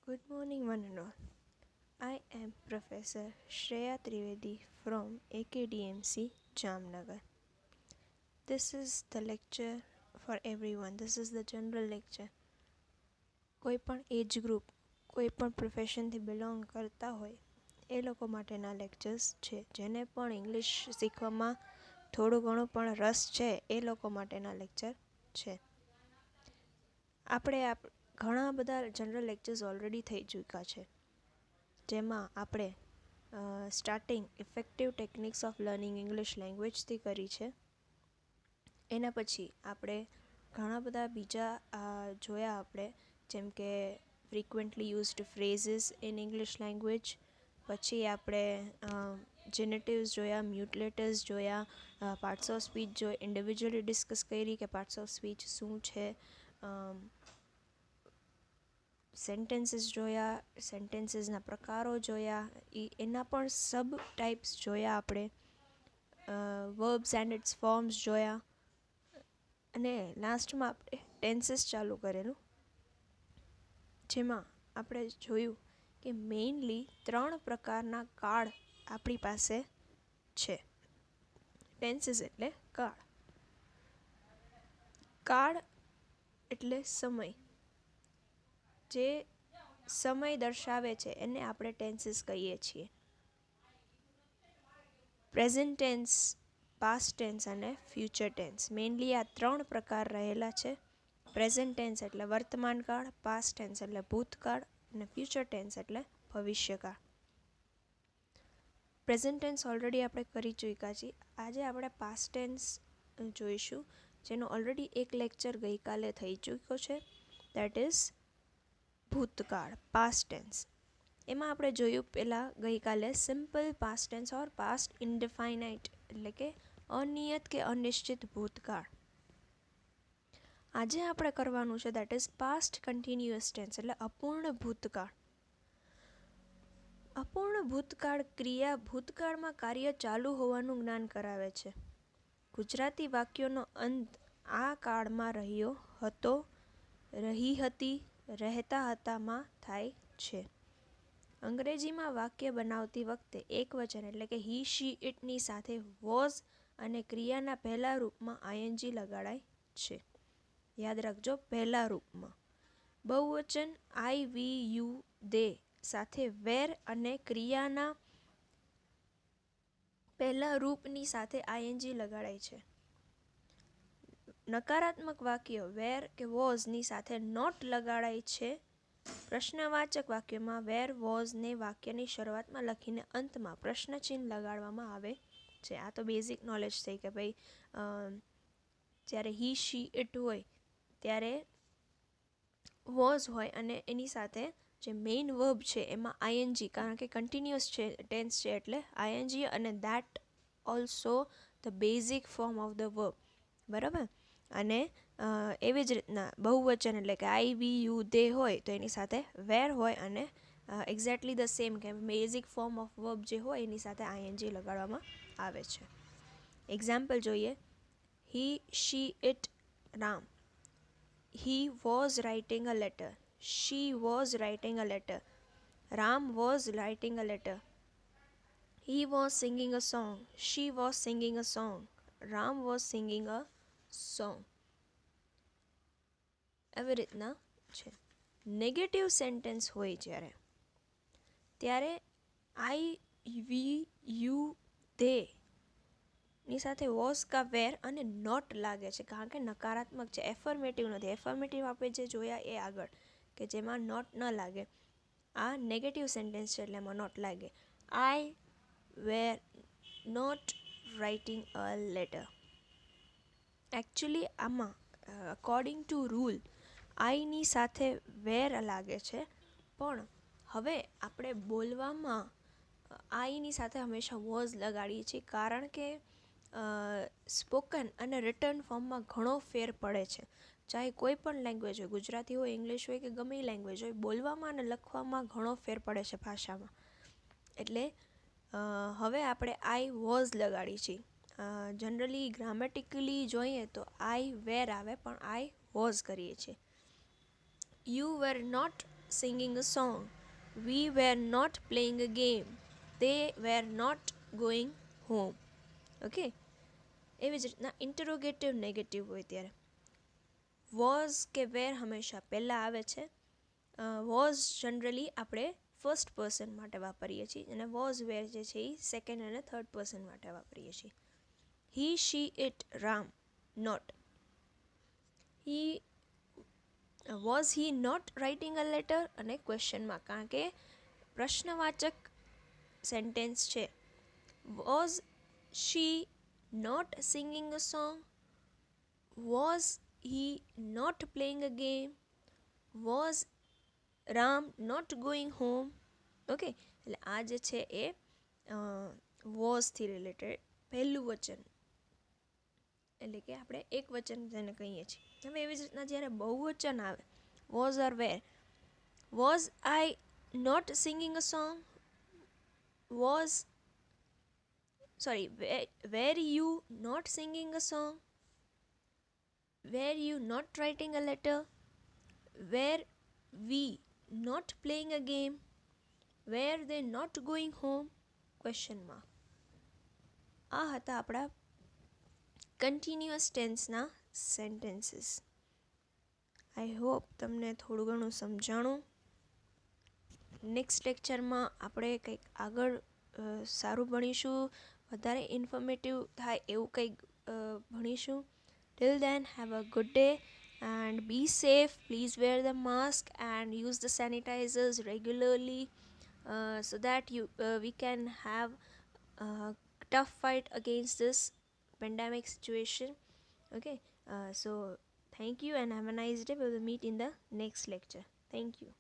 Good morning, one and all. I am Professor Shreya Trivedi from AKDMC Jamnagar. This is the lecture for everyone. This is the general lecture. કોઈ પણ age group, કોઈ પણ પ્રોફેશનથી belong કરતા હોય એ લોકો માટેના lectures છે. જેને પણ ઇંગ્લિશ શીખવામાં થોડું ઘણું પણ રસ છે એ લોકો માટેના લેક્ચર છે. આપણે ઘણા બધા જનરલ લેક્ચર્સ ઓલરેડી થઈ ચૂક્યા છે, જેમાં આપણે starting effective techniques of learning English લેંગ્વેજથી કરી છે. એના પછી આપણે ઘણા બધા બીજા જોયા આપણે, જેમ કે frequently used phrases in English language. પછી આપણે જેનેટિવ્સ જોયા, મ્યુટલેટર્સ જોયા, પાર્ટ્સ ઓફ સ્પીચ જોઈ, ઇન્ડિવિજ્યુઅલી ડિસ્કસ કરી કે પાર્ટ્સ ઓફ સ્પીચ શું છે. સેન્ટેન્સીસ જોયા, સેન્ટેન્સીસના પ્રકારો જોયા, એના પણ સબ ટાઈપ્સ જોયા આપણે. વર્બ્સ એન્ડ ઇટ્સ ફોર્મ્સ જોયા, અને લાસ્ટમાં આપણે ટેન્સીસ ચાલુ કરેલું, જેમાં આપણે જોયું કે મેઇનલી 3 પ્રકારના કાળ આપણી પાસે છે. ટેન્સીસ એટલે કાળ. કાળ એટલે સમય, જે સમય દર્શાવે છે એને આપણે ટેન્સીસ કહીએ છીએ. પ્રેઝન્ટ ટેન્સ, પાસ્ટ ટેન્સ અને ફ્યુચર ટેન્સ, મેઇનલી આ 3 પ્રકાર રહેલા છે. પ્રેઝન્ટ ટેન્સ એટલે વર્તમાન કાળ, પાસ્ટ ટેન્સ એટલે ભૂતકાળ અને ફ્યુચર ટેન્સ એટલે ભવિષ્યકાળ. પ્રેઝન્ટ ટેન્સ ઓલરેડી આપણે કરી ચૂક્યા છીએ. આજે આપણે પાસ્ટ ટેન્સ જોઈશું, જેનો ઓલરેડી એક લેક્ચર ગઈકાલે થઈ ચૂક્યો છે. દેટ ઇઝ ભૂતકાળ, પાસ્ટ ટેન્સ. એમાં આપણે જોયું પહેલાં ગઈકાલે સિમ્પલ પાસ્ટ ટેન્સ ઓર પાસ્ટ ઇનડિફાઇનાઇટ, એટલે કે અનિયત કે અનિશ્ચિત ભૂતકાળ. આજે આપણે કરવાનું છે that is past continuous tense, એટલે અપૂર્ણ ભૂતકાળ. અપૂર્ણ ભૂતકાળ ક્રિયા ભૂતકાળમાં કાર્ય ચાલુ હોવાનું જ્ઞાન કરાવે છે. ગુજરાતી વાક્યોનો અંત આ કાળમાં રહ્યો હતો, રહી હતી, રહેતા હતામાં થાય છે. અંગ્રેજીમાં વાક્ય બનાવતી વખતે એકવચન એટલે કે હી, શી, ઇટની સાથે વોઝ અને ક્રિયાના પહેલા રૂપમાં આઈએનજી લગાડાય છે. યાદ રાખજો, પહેલા રૂપમાં. બહુવચન આઈ, વી, યુ, દે સાથે વેર અને ક્રિયાના પહેલા રૂપની સાથે આઈએનજી લગાડાય છે. નકારાત્મક વાક્ય વેર કે વોઝની સાથે નોટ લગાડાય છે. પ્રશ્નવાચક વાક્યોમાં વેર, વોઝને વાક્યની શરૂઆતમાં લખીને અંતમાં પ્રશ્નચિહ્ન લગાડવામાં આવે છે. આ તો બેઝિક નોલેજ થઈ કે ભાઈ જ્યારે હી, શી, ઇટ હોય ત્યારે વોઝ હોય અને એની સાથે જે મેઇન વર્બ છે એમાં આઈએનજી, કારણ કે કન્ટિન્યુઅસ છે ટેન્સ છે એટલે આઈએનજી, અને that also the basic form of the verb. બરાબર. અને એવી જ રીતના બહુવચન એટલે કે આઈ, વી, યુ, દે હોય તો એની સાથે વેર હોય અને એક્ઝેક્ટલી ધ સેમ કે બેઝિક ફોર્મ ઓફ વર્બ જે હોય એની સાથે આઈએનજી લગાડવામાં આવે છે. એક્ઝામ્પલ જોઈએ. He, she, it, Ram. He was writing a letter. She was writing a letter. Ram was writing a letter. He was singing a song. She was singing a song. Ram was singing a song. એવી રીતના છે. Negative sentence હોય ત્યારે આઈ, વી, you, દે ની સાથે was કા વેર અને not લાગે છે, કારણ કે નકારાત્મક છે, એફર્મેટિવ નથી. એફર્મેટિવ આપણે જે જોયા એ આગળ, કે જેમાં નોટ ન લાગે. આ નેગેટિવ સેન્ટેન્સ છે એટલે એમાં નોટ લાગે. I were not writing a letter. Actually આમાં અકોર્ડિંગ ટુ રૂલ આઈની સાથે વેર લાગે છે, પણ હવે આપણે બોલવામાં આઈની સાથે હંમેશા વોઝ લગાડીએ છીએ, કારણ કે સ્પોકન અને રિટર્ન ફોર્મમાં ઘણો ફેર પડે છે. ચાહે કોઈ પણ લેંગ્વેજ હોય, ગુજરાતી હોય, ઇંગ્લિશ હોય કે ગમે એ લેંગ્વેજ હોય, બોલવામાં અને લખવામાં ઘણો ફેર પડે છે ભાષામાં. એટલે હવે આપણે આઈ વોઝ લગાડી છીએ. જનરલી ગ્રામેટિકલી જોઈએ તો આઈ વેર આવે, પણ આઈ વોઝ કરીએ છીએ. You were not singing a song. We were not playing a game. They were not going home. Okay, એવી જ રીતના ઇન્ટરોગેટિવ નેગેટિવ હોય ત્યારે વોઝ કે વેર હંમેશા પહેલાં આવે છે. વોઝ જનરલી આપણે ફર્સ્ટ પર્સન માટે વાપરીએ છીએ અને વોઝ વેર જે છે એ સેકન્ડ અને થર્ડ પર્સન માટે વાપરીએ છીએ. He she it Ram not. He was he not writing a letter અને ક્વેશ્ચનમાં, કારણ કે પ્રશ્નવાચક સેન્ટેન્સ છે. Was she not singing a song? Was he not playing a game? Was Ram not going home? Okay, એટલે આ જે છે એ વોઝથી રિલેટેડ પહેલું વચન, એટલે કે આપણે એક વચન જેને કહીએ છીએ. હવે એવી જ રીતના જ્યારે બહુવચન આવે, was or were, was I not singing a song? Was were you not singing a song? Were you not writing a letter? Were we not playing a game? Were they not going home? Question mark. આ હતા આપણા continuous ટેન્સના sentences. I hope તમને થોડું ઘણું સમજાણું. Next લેક્ચરમાં આપણે કંઈક આગળ સારું ભણીશું, વધારે ઇન્ફોર્મેટિવ થાય એવું કંઈક ભણીશું. Till then have a good day and be safe. Please wear the mask and use the sanitizers regularly so that we can have a tough fight against this pandemic situation. Okay, so thank you and have a nice day. We will meet in the next lecture. Thank you.